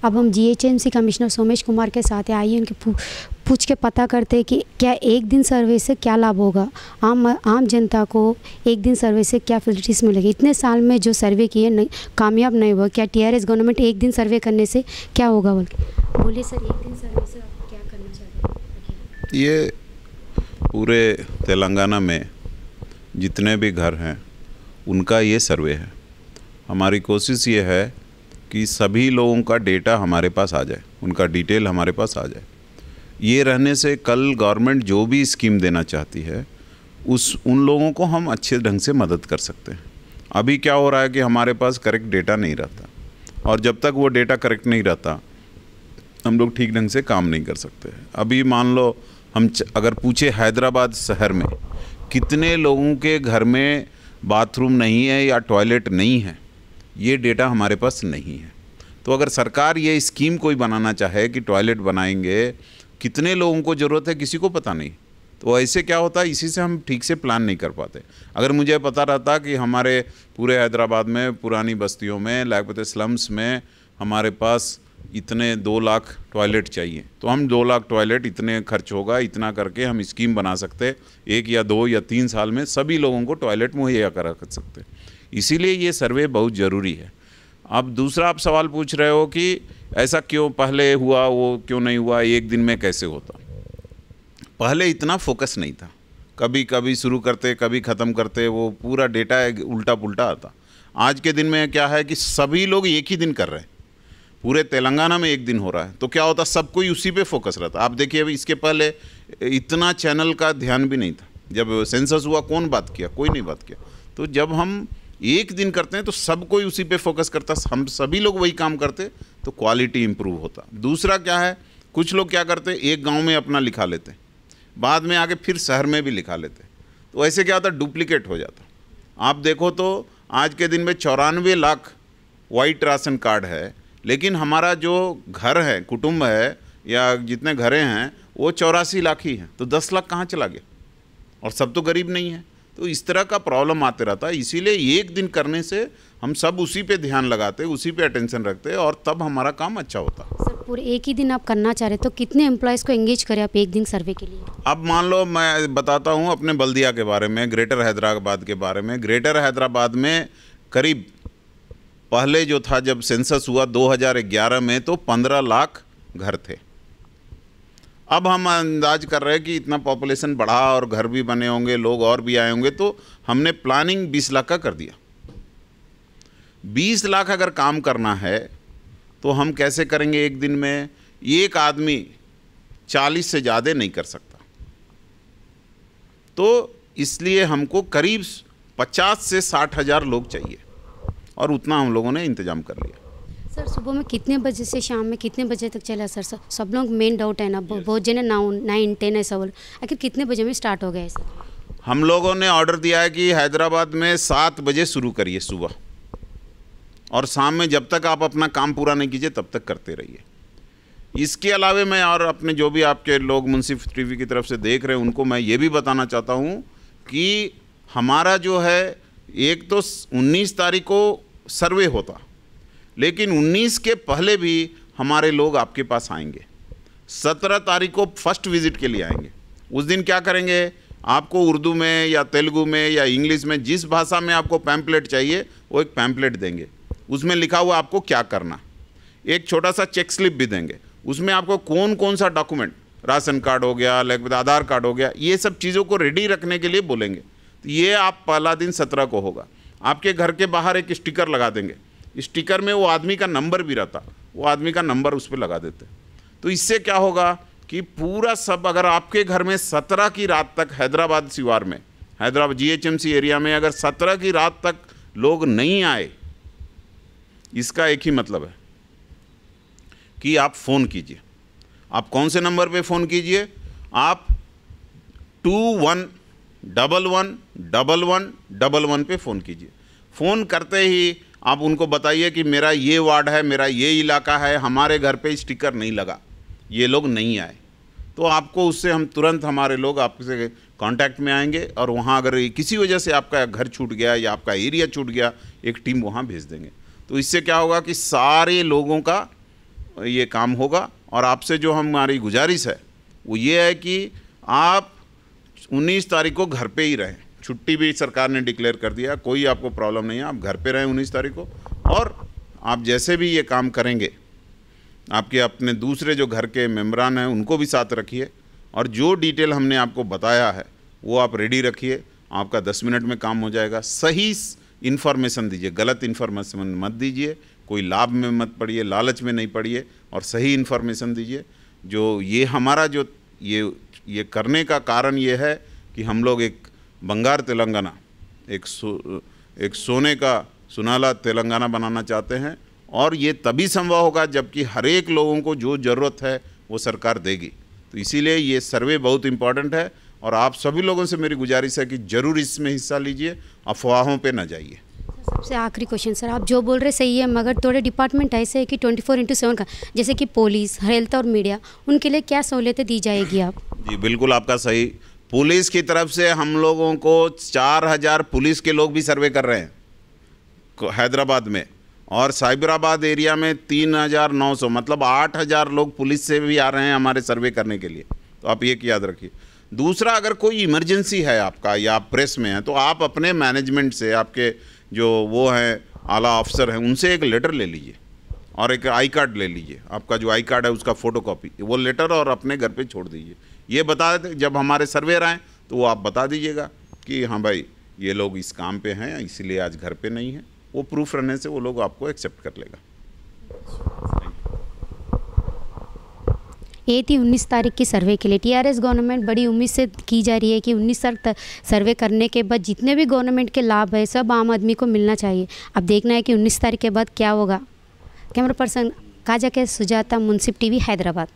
अब हम GHMC commissioner Somesh Kumar के साथ आइए उनके पूछ के पता करते हैं कि क्या एक दिन सर्वे से क्या लाभ होगा, आम जनता को एक दिन सर्वे से क्या फैसिलिटीज़ मिलेगी। इतने साल में जो सर्वे किए नहीं, कामयाब नहीं हुआ, क्या टीआरएस गवर्नमेंट एक दिन सर्वे करने से क्या होगा बोलिए सर, एक दिन सर्वे से आप क्या करना चाहते हैं। ये पूरे तेलंगाना में जितने भी घर हैं उनका ये सर्वे है। हमारी कोशिश ये है कि सभी लोगों का डेटा हमारे पास आ जाए, उनका डिटेल हमारे पास आ जाए। ये रहने से कल गवर्नमेंट जो भी स्कीम देना चाहती है उन लोगों को हम अच्छे ढंग से मदद कर सकते हैं। अभी क्या हो रहा है कि हमारे पास करेक्ट डेटा नहीं रहता, और जब तक वो डेटा करेक्ट नहीं रहता हम लोग ठीक ढंग से काम नहीं कर सकते। अभी मान लो हम अगर पूछे हैदराबाद शहर में कितने लोगों के घर में बाथरूम नहीं है या टॉयलेट नहीं है, ये डेटा हमारे पास नहीं है। तो अगर सरकार ये स्कीम कोई बनाना चाहे कि टॉयलेट बनाएंगे, कितने लोगों को ज़रूरत है किसी को पता नहीं, तो ऐसे क्या होता है, इसी से हम ठीक से प्लान नहीं कर पाते। अगर मुझे पता रहता कि हमारे पूरे हैदराबाद में पुरानी बस्तियों में लाखपति स्लम्स में हमारे पास इतने 2 लाख टॉयलेट चाहिए, तो हम 2 लाख टॉयलेट इतने खर्च होगा, इतना करके हम स्कीम बना सकते, 1 या 2 या 3 साल में सभी लोगों को टॉयलेट मुहैया करा सकते। इसीलिए ये सर्वे बहुत ज़रूरी है। अब दूसरा आप सवाल पूछ रहे हो कि ऐसा क्यों पहले हुआ, वो क्यों नहीं हुआ, एक दिन में कैसे होता। पहले इतना फोकस नहीं था, कभी कभी शुरू करते कभी ख़त्म करते, वो पूरा डेटा उल्टा पुल्टा आता। आज के दिन में क्या है कि सभी लोग एक ही दिन कर रहे हैं, पूरे तेलंगाना में एक दिन हो रहा है, तो क्या होता, सब कोई उसी पे फोकस रहता। आप देखिए अभी इसके पहले इतना चैनल का ध्यान भी नहीं था, जब सेंसस हुआ कौन बात किया, कोई नहीं बात किया। तो जब हम एक दिन करते हैं तो सब कोई उसी पे फोकस करता, हम सभी लोग वही काम करते, तो क्वालिटी इंप्रूव होता। दूसरा क्या है, कुछ लोग क्या करते, एक गांव में अपना लिखा लेते, बाद में आके फिर शहर में भी लिखा लेते, तो ऐसे क्या होता, डुप्लीकेट हो जाता। आप देखो तो आज के दिन में 94 लाख वाइट राशन कार्ड है, लेकिन हमारा जो घर है, कुटुंब है या जितने घरें हैं वो 84 लाख ही हैं, तो 10 लाख कहाँ चला गया, और सब तो गरीब नहीं है। तो इस तरह का प्रॉब्लम आते रहता है। इसीलिए एक दिन करने से हम सब उसी पे ध्यान लगाते, उसी पे अटेंशन रखते, और तब हमारा काम अच्छा होता। सर पूरे एक ही दिन आप करना चाह रहे तो कितने एम्प्लॉयज़ को एंगेज करें आप एक दिन सर्वे के लिए। अब मान लो मैं बताता हूँ अपने बल्दिया के बारे में, ग्रेटर हैदराबाद के बारे में। ग्रेटर हैदराबाद में करीब पहले जो था, जब सेंसस हुआ 2011 में, तो 15 लाख घर थे। अब हम अंदाज कर रहे हैं कि इतना पॉपुलेशन बढ़ा और घर भी बने होंगे, लोग और भी आए होंगे, तो हमने प्लानिंग 20 लाख का कर दिया। 20 लाख अगर काम करना है तो हम कैसे करेंगे एक दिन में। एक आदमी 40 से ज़्यादा नहीं कर सकता, तो इसलिए हमको करीब 50 से 60 हज़ार लोग चाहिए, और उतना हम लोगों ने इंतज़ाम कर लिया। सर सुबह में कितने बजे से शाम में कितने बजे तक चला सर? सब लोग मेन डाउट है ना, बहुत जने 9, 10 ऐसा बोल, आखिर कितने बजे में स्टार्ट हो गया है सर? हम लोगों ने ऑर्डर दिया है कि हैदराबाद में 7 बजे शुरू करिए सुबह, और शाम में जब तक आप अपना काम पूरा नहीं कीजिए तब तक करते रहिए। इसके अलावा मैं और अपने जो भी आपके लोग मुंसिफ टीवी की तरफ से देख रहे हैं उनको मैं ये भी बताना चाहता हूँ कि हमारा जो है, एक तो 19 तारीख को सर्वे होता, लेकिन 19 के पहले भी हमारे लोग आपके पास आएंगे। 17 तारीख को फर्स्ट विजिट के लिए आएंगे। उस दिन क्या करेंगे, आपको उर्दू में या तेलुगु में या इंग्लिश में जिस भाषा में आपको पैम्पलेट चाहिए वो एक पैम्पलेट देंगे, उसमें लिखा हुआ आपको क्या करना। एक छोटा सा चेक स्लिप भी देंगे, उसमें आपको कौन कौन सा डॉक्यूमेंट, राशन कार्ड हो गया, आधार कार्ड हो गया, ये सब चीज़ों को रेडी रखने के लिए बोलेंगे। तो ये आप पहला दिन 17 को होगा। आपके घर के बाहर एक स्टिकर लगा देंगे, स्टिकर में वो आदमी का नंबर भी रहता, वो आदमी का नंबर उस पर लगा देते। तो इससे क्या होगा कि पूरा सब, अगर आपके घर में 17 की रात तक हैदराबाद शिवार में, हैदराबाद जीएचएमसी एरिया में अगर 17 की रात तक लोग नहीं आए, इसका एक ही मतलब है कि आप फ़ोन कीजिए। आप कौन से नंबर पे फ़ोन कीजिए, आप 21111111 पे फ़ोन कीजिए। फ़ोन करते ही आप उनको बताइए कि मेरा ये वार्ड है, मेरा ये इलाका है, हमारे घर पे स्टिकर नहीं लगा, ये लोग नहीं आए, तो आपको उससे हम तुरंत, हमारे लोग आपसे कांटेक्ट में आएंगे, और वहाँ अगर किसी वजह से आपका घर छूट गया या आपका एरिया छूट गया, एक टीम वहाँ भेज देंगे। तो इससे क्या होगा कि सारे लोगों का ये काम होगा। और आपसे जो हमारी गुजारिश है वो ये है कि आप 19 तारीख को घर पे ही रहें। छुट्टी भी सरकार ने डिक्लेयर कर दिया, कोई आपको प्रॉब्लम नहीं है, आप घर पे रहें 19 तारीख को। और आप जैसे भी ये काम करेंगे, आपके अपने दूसरे जो घर के मेम्बरान हैं उनको भी साथ रखिए, और जो डिटेल हमने आपको बताया है वो आप रेडी रखिए। आपका 10 मिनट में काम हो जाएगा। सही इन्फॉर्मेशन दीजिए, गलत इन्फॉर्मेशन मत दीजिए, कोई लाभ में मत पड़िए, लालच में नहीं पड़िए, और सही इन्फॉर्मेशन दीजिए। जो ये हमारा जो ये करने का कारण ये है कि हम लोग एक बंगार तेलंगाना, एक सोने का सुनाला तेलंगाना बनाना चाहते हैं। और ये तभी संभव होगा जबकि हर एक लोगों को जो ज़रूरत है वो सरकार देगी। तो इसीलिए ये सर्वे बहुत इम्पॉर्टेंट है, और आप सभी लोगों से मेरी गुजारिश है कि ज़रूर इसमें हिस्सा लीजिए, अफवाहों पे न जाइए। सबसे आखिरी क्वेश्चन सर, आप जो बोल रहे सही है, मगर थोड़े डिपार्टमेंट ऐसे है कि 24/7 का, जैसे कि पुलिस, हेल्थ और मीडिया, उनके लिए क्या सहूलियतें दी जाएगी आप? जी बिल्कुल, आपका सही। पुलिस की तरफ से हम लोगों को 4000 पुलिस के लोग भी सर्वे कर रहे हैं हैदराबाद में, और साइबराबाद एरिया में 3900, मतलब 8000 लोग पुलिस से भी आ रहे हैं हमारे सर्वे करने के लिए। तो आप ये याद रखिए। दूसरा, अगर कोई इमरजेंसी है आपका या आप प्रेस में हैं, तो आप अपने मैनेजमेंट से, आपके जो वो हैं आला अफसर हैं, उनसे एक लेटर ले लीजिए और एक आई कार्ड ले लीजिए। आपका जो आई कार्ड है उसका फ़ोटोकॉपी, वो लेटर और अपने घर पे छोड़ दीजिए। ये बता देते, जब हमारे सर्वेयर आएँ तो वो आप बता दीजिएगा कि हाँ भाई ये लोग इस काम पे हैं, इसीलिए आज घर पे नहीं है। वो प्रूफ रहने से वो लोग आपको एक्सेप्ट कर लेगा। ये थी 19 तारीख की सर्वे के लिए। टीआरएस गवर्नमेंट बड़ी उम्मीद से की जा रही है कि 19 तारीख तक सर्वे करने के बाद जितने भी गवर्नमेंट के लाभ है सब आम आदमी को मिलना चाहिए। अब देखना है कि 19 तारीख के बाद क्या होगा। कैमरा पर्सन काजा के सुजाता, मुंसिफ टीवी, हैदराबाद।